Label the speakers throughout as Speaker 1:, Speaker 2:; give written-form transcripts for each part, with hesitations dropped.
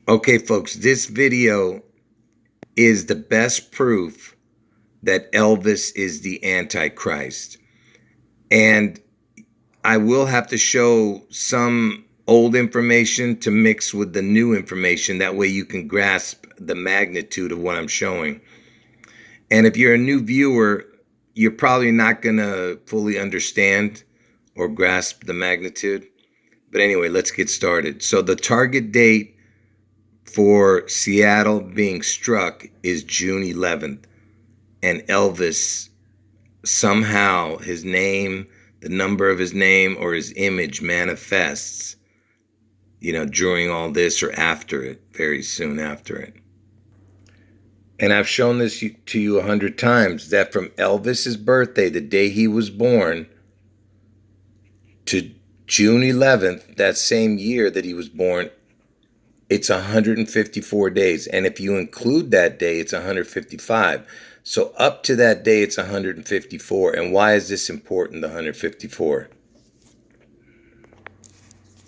Speaker 1: Okay, folks, this video is the best proof that Elvis is the Antichrist. And I will have to show some old information to mix with the new information. That way you can grasp the magnitude of what I'm showing. And if you're a new viewer, you're probably not going to fully understand or grasp the magnitude. But anyway, let's get started. So the target date for Seattle being struck is June 11th. And Elvis, somehow his name, the number of his name or his image manifests, during all this or after it, very soon after it. And I've shown this to you 100 times that from Elvis's birthday, the day he was born, to June 11th, that same year that he was born, it's 154 days. And if you include that day, it's 155. So up to that day, it's 154. And why is this important, the 154?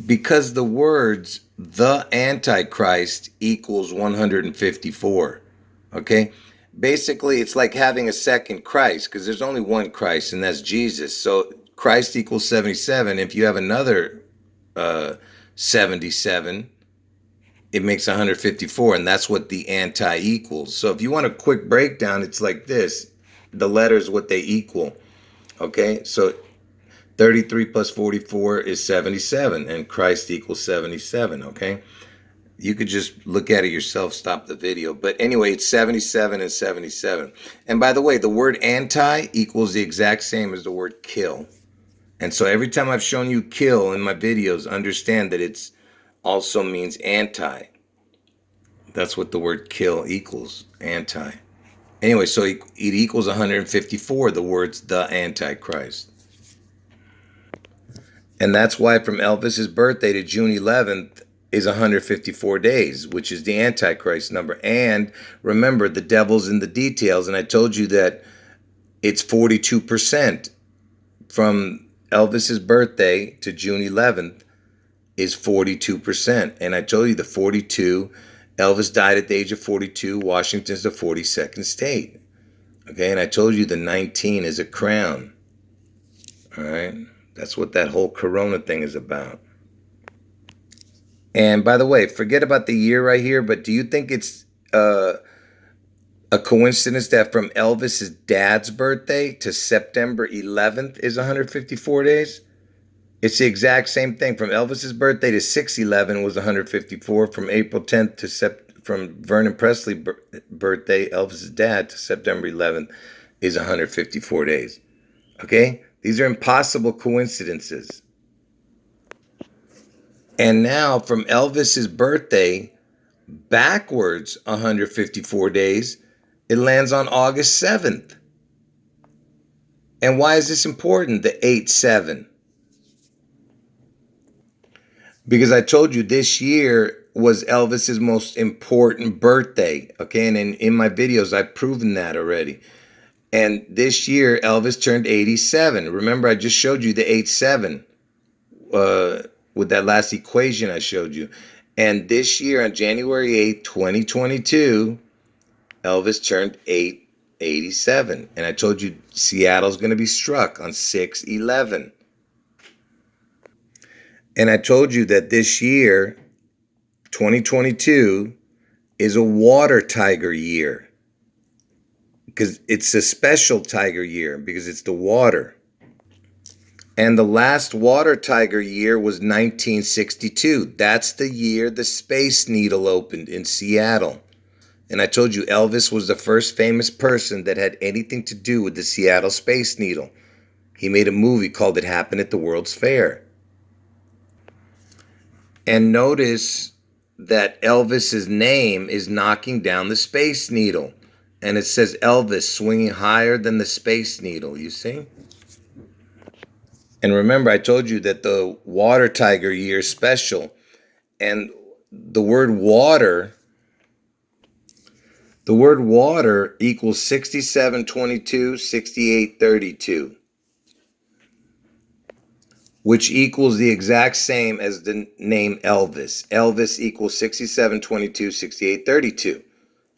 Speaker 1: Because the words, the Antichrist equals 154. Okay? Basically, it's like having a second Christ, because there's only one Christ, and that's Jesus. So Christ equals 77. If you have another 77, it makes 154, and that's what the anti equals. So if you want a quick breakdown, it's like this. The letters, what they equal. Okay? So 33 plus 44 is 77, and Christ equals 77, okay? You could just look at it yourself, stop the video. But anyway, it's 77 and 77. And by the way, the word anti equals the exact same as the word kill. And so every time I've shown you kill in my videos, understand that it's also means anti. That's what the word kill equals, anti. Anyway, so it equals 154, the words the Antichrist. And that's why from Elvis's birthday to June 11th is 154 days, which is the Antichrist number. And remember, the devil's in the details. And I told you that it's 42% from Elvis's birthday to June 11th is 42%. And I told you the 42, Elvis died at the age of 42. Washington's the 42nd state. Okay, and I told you the 19 is a crown. All right. That's what that whole corona thing is about. And by the way, forget about the year right here, but do you think it's a coincidence that from Elvis's dad's birthday to September 11th is 154 days? It's the exact same thing. From Elvis's birthday to 6/11 was 154. From April 10th to from Vernon Presley's birthday, Elvis's dad, to September 11th is 154 days. Okay? These are impossible coincidences. And now from Elvis's birthday backwards 154 days, it lands on August 7th. And why is this important, the 8-7? Because I told you this year was Elvis's most important birthday. Okay, and in my videos, I've proven that already. And this year, Elvis turned 87. Remember, I just showed you the 8-7 with that last equation I showed you. And this year, on January 8th, 2022, Elvis turned 87. And I told you Seattle's going to be struck on 6/11. And I told you that this year, 2022, is a water tiger year. Because it's a special tiger year, because it's the water. And the last water tiger year was 1962. That's the year the Space Needle opened in Seattle. And I told you Elvis was the first famous person that had anything to do with the Seattle Space Needle. He made a movie called It Happened at the World's Fair. And notice that Elvis's name is knocking down the Space Needle. And it says Elvis swinging higher than the Space Needle, you see? And remember, I told you that the water tiger year is special. And the word water equals 6722, 6832. which equals the exact same as the name Elvis. Elvis equals 67, 22, 68, 32.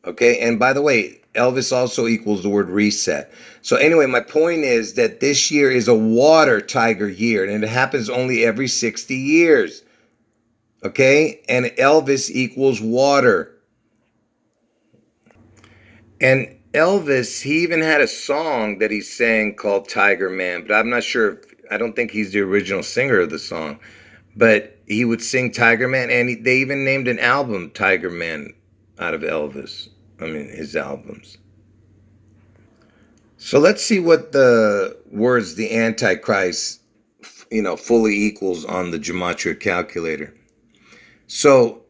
Speaker 1: Okay, and by the way, Elvis also equals the word reset. So anyway, my point is that this year is a water tiger year, and it happens only every 60 years. Okay, and Elvis equals water. And Elvis, he even had a song that he sang called Tiger Man, but I'm not sure I don't think he's the original singer of the song. But he would sing Tiger Man, and they even named an album Tiger Man out of Elvis. I mean, his albums. So let's see what the words the Antichrist, fully equals on the Gematria calculator. So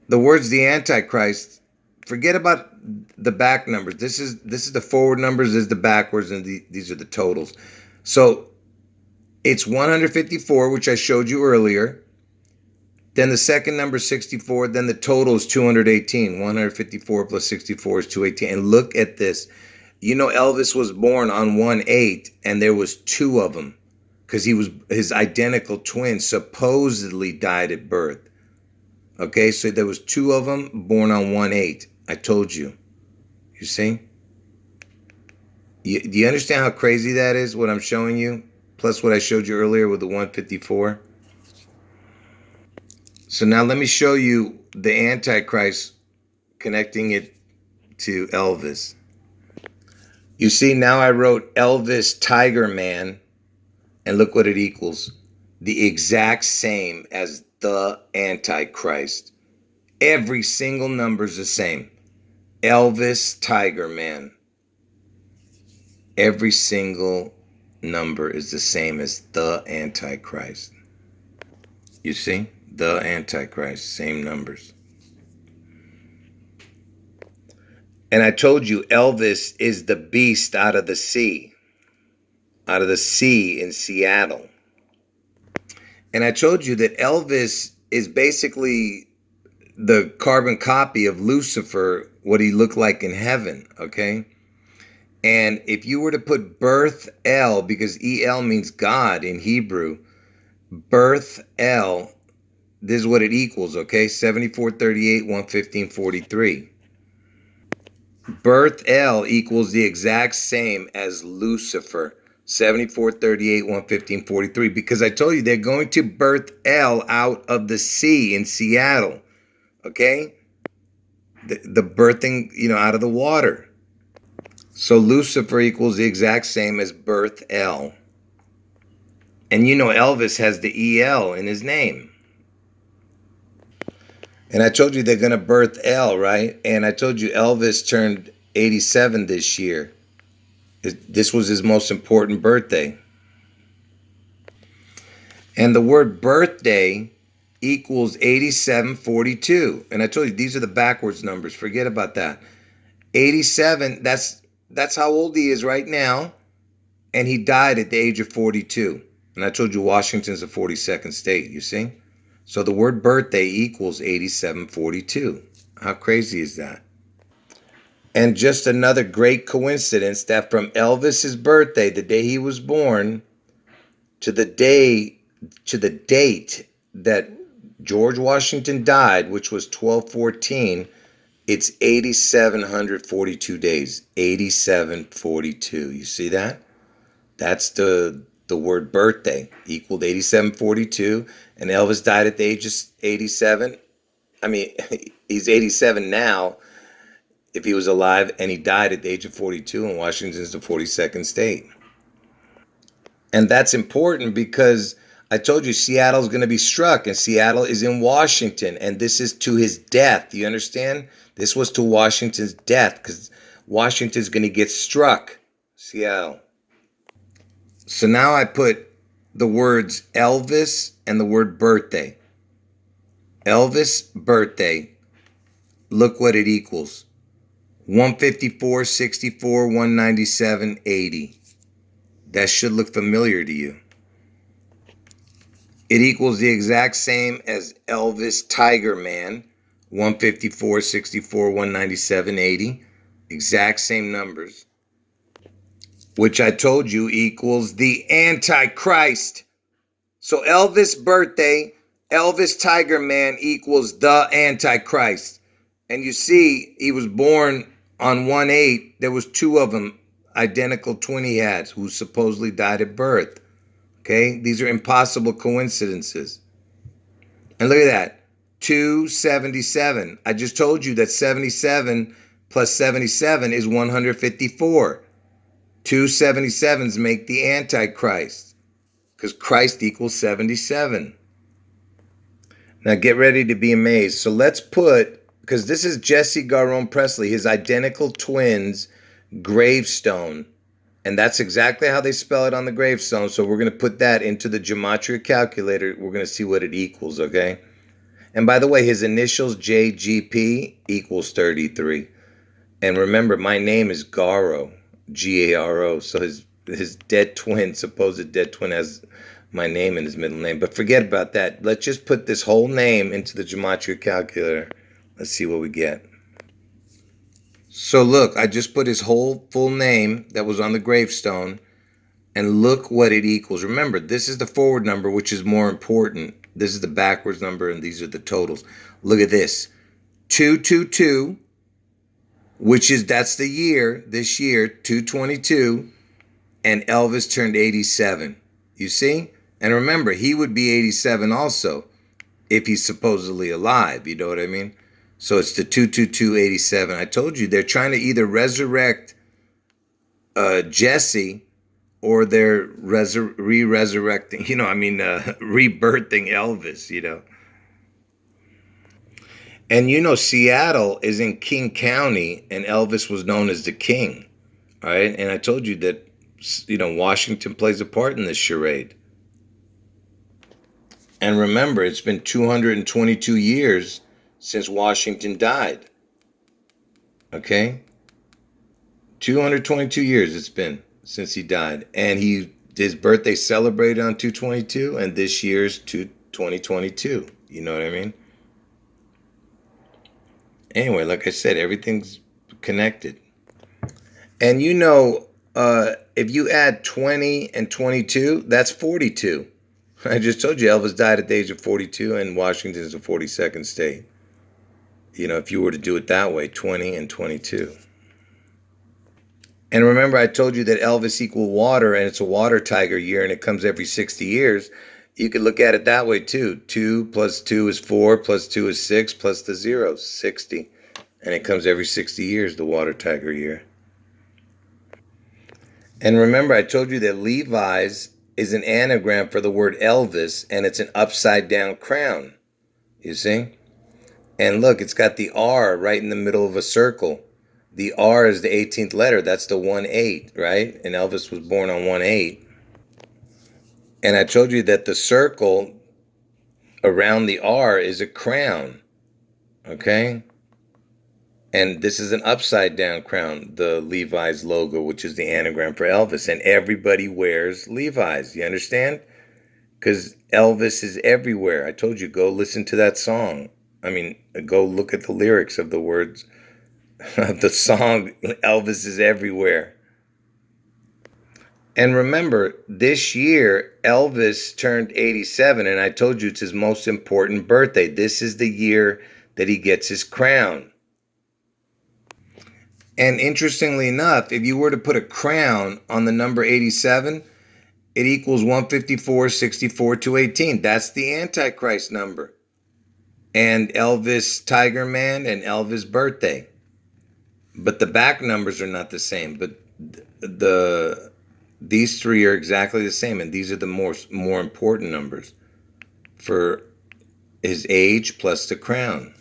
Speaker 1: the words the Antichrist, forget about the back numbers. This is the forward numbers, this is the backwards, and these are the totals. So it's 154, which I showed you earlier. Then the second number is 64. Then the total is 218. 154 plus 64 is 218. And look at this. You know, Elvis was born on 1/8, and there was two of them because his identical twin supposedly died at birth. Okay, so there was two of them born on 1/8. I told you. You see? Do you understand how crazy that is, what I'm showing you? Plus what I showed you earlier with the 154. So now let me show you the Antichrist connecting it to Elvis. You see, now I wrote Elvis Tiger Man, and look what it equals. The exact same as the Antichrist. Every single number is the same. Elvis Tiger Man. Every single number is the same as the Antichrist. You see? The Antichrist, same numbers. And I told you Elvis is the beast out of the sea in Seattle. And I told you that Elvis is basically the carbon copy of Lucifer, what he looked like in heaven, okay? And if you were to put birth El, because El means God in Hebrew, birth El, this is what it equals, okay? 7438, 115, 43. Birth El equals the exact same as Lucifer, 7438, 115, 43. Because I told you they're going to birth El out of the sea in Seattle, okay? The birthing, out of the water. So Lucifer equals the exact same as birth El. And Elvis has the EL in his name. And I told you they're going to birth El, right? And I told you Elvis turned 87 this year. This was his most important birthday. And the word birthday equals 8742. And I told you these are the backwards numbers. Forget about that. 87, that's how old he is right now. And he died at the age of 42. And I told you Washington's the 42nd state, you see? So the word birthday equals 8742. How crazy is that? And just another great coincidence that from Elvis's birthday, the day he was born, to the date that George Washington died, which was 12/14, it's 8,742 days. 8,742. You see that? That's the word birthday equaled 8,742, and Elvis died at the age of 87. I mean, he's 87 now if he was alive, and he died at the age of 42, and Washington's the 42nd state. And that's important because I told you Seattle's going to be struck, and Seattle is in Washington, and this is to his death. You understand? This was to Washington's death because Washington's going to get struck. Seattle. So now I put the words Elvis and the word birthday. Elvis birthday. Look what it equals. 154, 64, 197, 80. That should look familiar to you. It equals the exact same as Elvis Tiger Man. 154, 64, 197, 80. Exact same numbers. Which I told you equals the Antichrist. So Elvis birthday, Elvis Tiger Man equals the Antichrist. And you see, he was born on 1/8. There was two of them, identical twin he had, who supposedly died at birth. Okay, these are impossible coincidences. And look at that, 277. I just told you that 77 plus 77 is 154. 277s make the Antichrist, because Christ equals 77. Now get ready to be amazed. So let's put, because this is Jesse Garone Presley, his identical twins gravestone. And that's exactly how they spell it on the gravestone. So we're going to put that into the Gematria calculator. We're going to see what it equals, okay? And by the way, his initials, JGP, equals 33. And remember, my name is Garo, Garo. So his dead twin, supposed dead twin, has my name in his middle name. But forget about that. Let's just put this whole name into the Gematria calculator. Let's see what we get. So look, I just put his whole full name that was on the gravestone, and look what it equals. Remember, this is the forward number, which is more important. This is the backwards number, and these are the totals. Look at this. 222, that's the year, this year, 222, and Elvis turned 87. You see? And remember, he would be 87 also if he's supposedly alive. You know what I mean? So it's the 22287. I told you they're trying to either resurrect Jesse, or they're re-resurrecting, rebirthing Elvis. And Seattle is in King County, and Elvis was known as the king, right? And I told you that, Washington plays a part in this charade. And remember, it's been 222 years since Washington died. Okay? 222 years it's been since he died. And his birthday celebrated on 222, and this year's 2022. You know what I mean? Anyway, like I said, everything's connected. And if you add 20 and 22, that's 42. I just told you Elvis died at the age of 42, and Washington is the 42nd state. If you were to do it that way, 20 and 22. And remember, I told you that Elvis equal water, and it's a water tiger year, and it comes every 60 years. You could look at it that way too. 2 plus 2 is 4, plus 2 is 6, plus the 0, 60. And it comes every 60 years, the water tiger year. And remember, I told you that Levi's is an anagram for the word Elvis, and it's an upside down crown. You see? And look, it's got the R right in the middle of a circle. The R is the 18th letter. That's the 1/8, right? And Elvis was born on 1/8. And I told you that the circle around the R is a crown. Okay? And this is an upside down crown, the Levi's logo, which is the anagram for Elvis. And everybody wears Levi's. You understand? Because Elvis is everywhere. I told you, go listen to that song. Go look at the lyrics of the words of the song. Elvis is everywhere. And remember, this year, Elvis turned 87, and I told you it's his most important birthday. This is the year that he gets his crown. And interestingly enough, if you were to put a crown on the number 87, it equals 154, 64, 218. That's the Antichrist number. And Elvis Tiger Man and Elvis birthday. But the back numbers are not the same. But these three are exactly the same, and these are the more important numbers for his age plus the crown.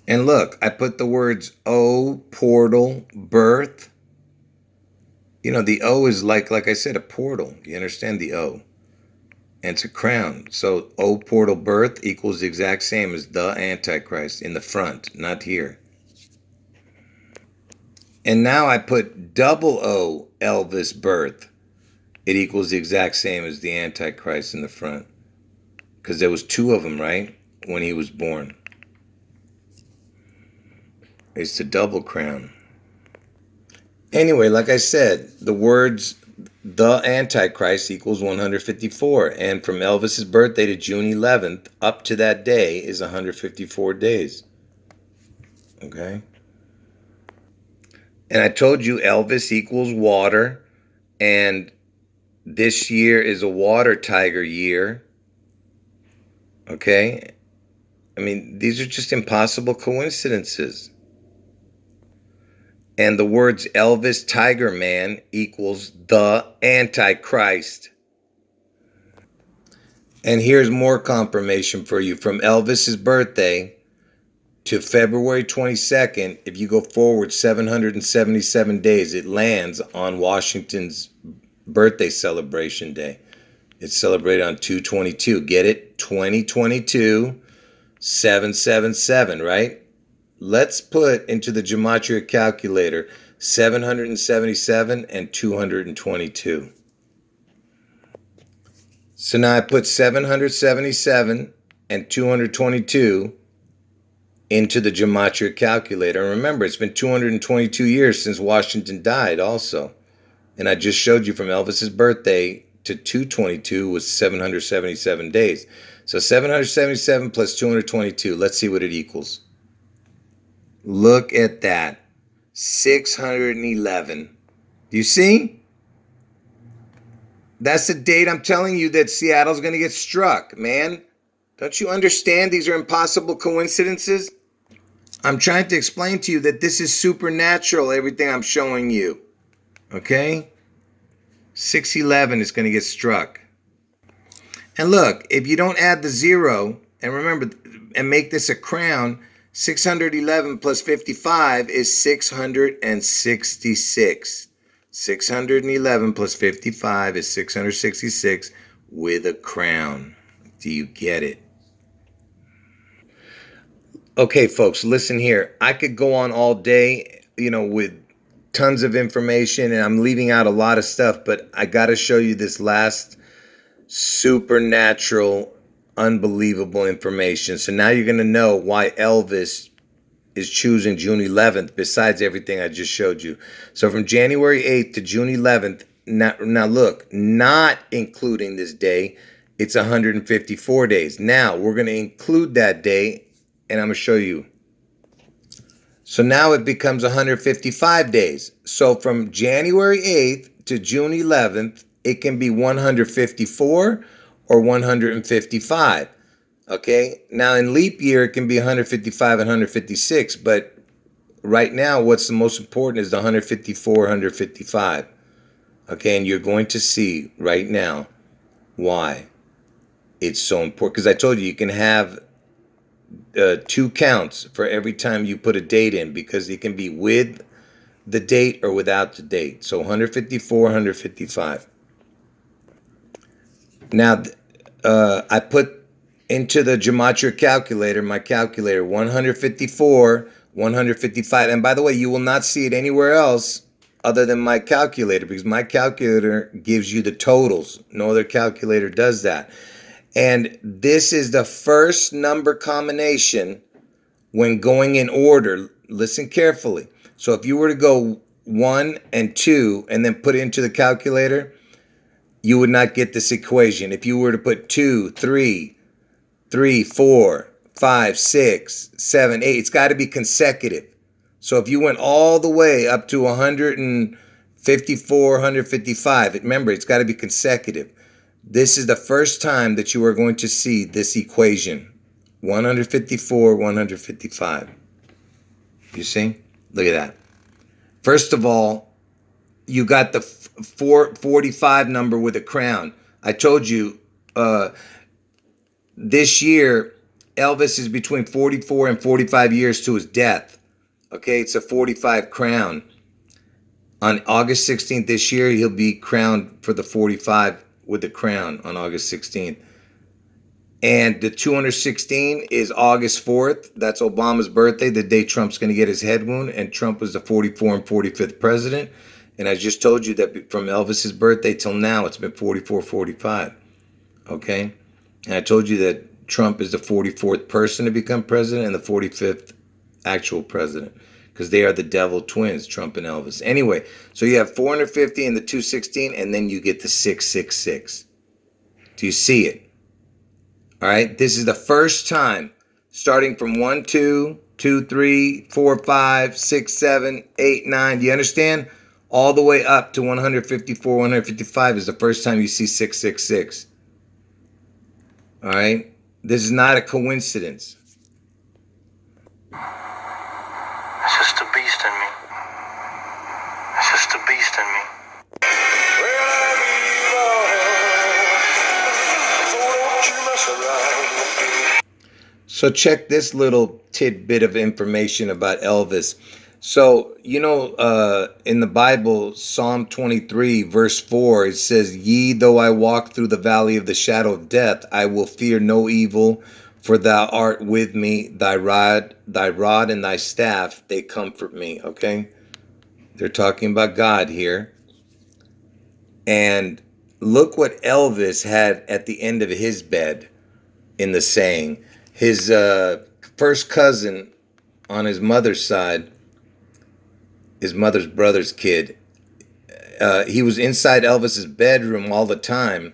Speaker 1: And look, I put the words O, portal, birth. The O is like I said, a portal. You understand the O? And it's a crown. So O, portal, birth equals the exact same as the Antichrist in the front, not here. And now I put double O, Elvis birth. It equals the exact same as the Antichrist in the front. Because there was two of them, right? When he was born. It's the double crown. Anyway, like I said, the words the antichrist equals 154. And from Elvis's birthday to June 11th up to that day is 154 days. Okay? And I told you Elvis equals water, and this year is a water tiger year. Okay? I mean, these are just impossible coincidences. And the words Elvis Tiger Man equals the Antichrist. And here's more confirmation for you. From Elvis's birthday to February 22nd, if you go forward 777 days, it lands on Washington's birthday celebration day. It's celebrated on 2/22. Get it? 2022, 777, right? Let's put into the Gematria calculator 777 and 222. So now I put 777 and 222 into the Gematria calculator. And remember, it's been 222 years since Washington died also. And I just showed you from Elvis's birthday to 222 was 777 days. So 777 plus 222, let's see what it equals. Look at that. 611. Do you see? That's the date I'm telling you that Seattle's going to get struck, man. Don't you understand these are impossible coincidences? I'm trying to explain to you that this is supernatural, everything I'm showing you. Okay? 611 is going to get struck. And look, if you don't add the zero, and remember, and make this a crown, 611 plus 55 is 666. 611 plus 55 is 666 with a crown. Do you get it? Okay, folks, listen here. I could go on all day, with tons of information, and I'm leaving out a lot of stuff, but I got to show you this last supernatural, unbelievable information. So now you're going to know why Elvis is choosing June 11th, besides everything I just showed you. So from January 8th to June 11th, now look, not including this day, it's 154 days. Now we're going to include that day, and I'm going to show you. So now it becomes 155 days. So from January 8th to June 11th, it can be 154 or 155. Okay? Now in leap year, it can be 155 and 156. But right now, what's the most important is the 154, 155. Okay? And you're going to see right now why it's so important. Because I told you, you can have 2 counts for every time you put a date in, because it can be with the date or without the date. So 154, 155. Now, I put into the Gematria calculator, my calculator, 154, 155. And by the way, you will not see it anywhere else other than my calculator, because my calculator gives you the totals. No other calculator does that. And this is the first number combination when going in order. Listen carefully. So if you were to go 1 and 2 and then put it into the calculator, you would not get this equation. If you were to put 2, 3, 4, 5, 6, 7, 8, it's got to be consecutive. So if you went all the way up to 154, 155, remember, it's got to be consecutive. This is the first time that you are going to see this equation. 154, 155. You see? Look at that. First of all, you got the 445 number with a crown. I told you this year, Elvis is between 44 and 45 years to his death. Okay, it's a 45 crown. On August 16th this year, he'll be crowned for the 45 with the crown on August 16th. And the 216 is August 4th. That's Obama's birthday, the day Trump's going to get his head wound. And Trump was the 44 and 45th president. And I just told you that from Elvis's birthday till now, it's been 44, 45. Okay? And I told you that Trump is the 44th person to become president and the 45th actual president. because they are the devil twins, Trump and Elvis. Anyway, so you have 450 and the 216, and then you get the 666. Do you see it? All right, this is the first time, starting from 1, 2, 2, 3, 4, 5, 6, 7, 8, 9. Do you understand? All the way up to 154, 155 is the first time you see 666. All right, this is not a coincidence.
Speaker 2: It's just a beast in me. It's just a beast in me.
Speaker 1: So check this little tidbit of information about Elvis. So, in the Bible, Psalm 23, verse 4, it says, "Yea, though I walk through the valley of the shadow of death, I will fear no evil, for thou art with me, thy rod and thy staff, they comfort me." Okay? They're talking about God here. And look what Elvis had at the end of his bed in the saying. His first cousin on his mother's side, his mother's brother's kid, he was inside Elvis's bedroom all the time,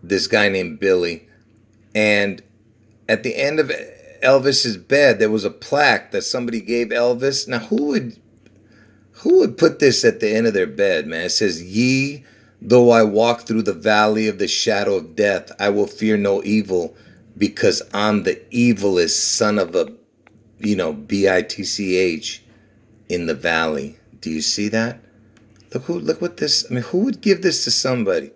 Speaker 1: this guy named Billy. And at the end of Elvis's bed, there was a plaque that somebody gave Elvis. Now, who would put this at the end of their bed, man? It says, "Ye, though I walk through the valley of the shadow of death, I will fear no evil, because I'm the evilest son of a, bitch in the valley." Do you see that? Look what this, who would give this to somebody?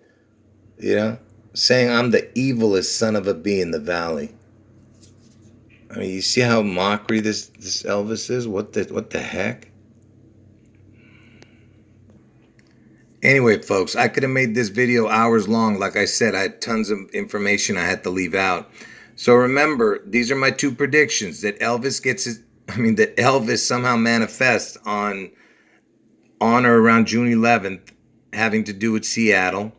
Speaker 1: Saying I'm the evilest son of a bee in the valley. You see how mockery this Elvis is? What the heck? Anyway, folks, I could have made this video hours long. Like I said, I had tons of information I had to leave out. So remember, these are my two predictions: that that Elvis somehow manifests on or around June 11th, having to do with Seattle,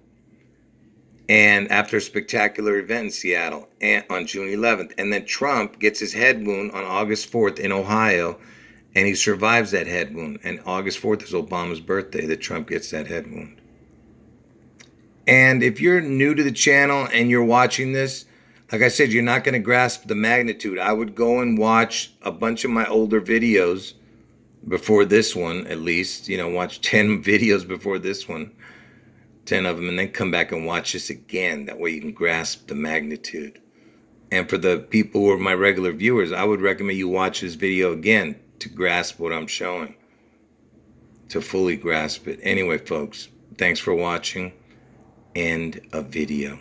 Speaker 1: and after a spectacular event in Seattle on June 11th. And then Trump gets his head wound on August 4th in Ohio, and he survives that head wound. And August 4th is Obama's birthday that Trump gets that head wound. And if you're new to the channel and you're watching this, like I said, you're not going to grasp the magnitude. I would go and watch a bunch of my older videos before this one, at least. Watch 10 videos before this one, 10 of them, and then come back and watch this again. That way you can grasp the magnitude. And for the people who are my regular viewers, I would recommend you watch this video again to grasp what I'm showing, to fully grasp it. Anyway, folks, thanks for watching. End of video.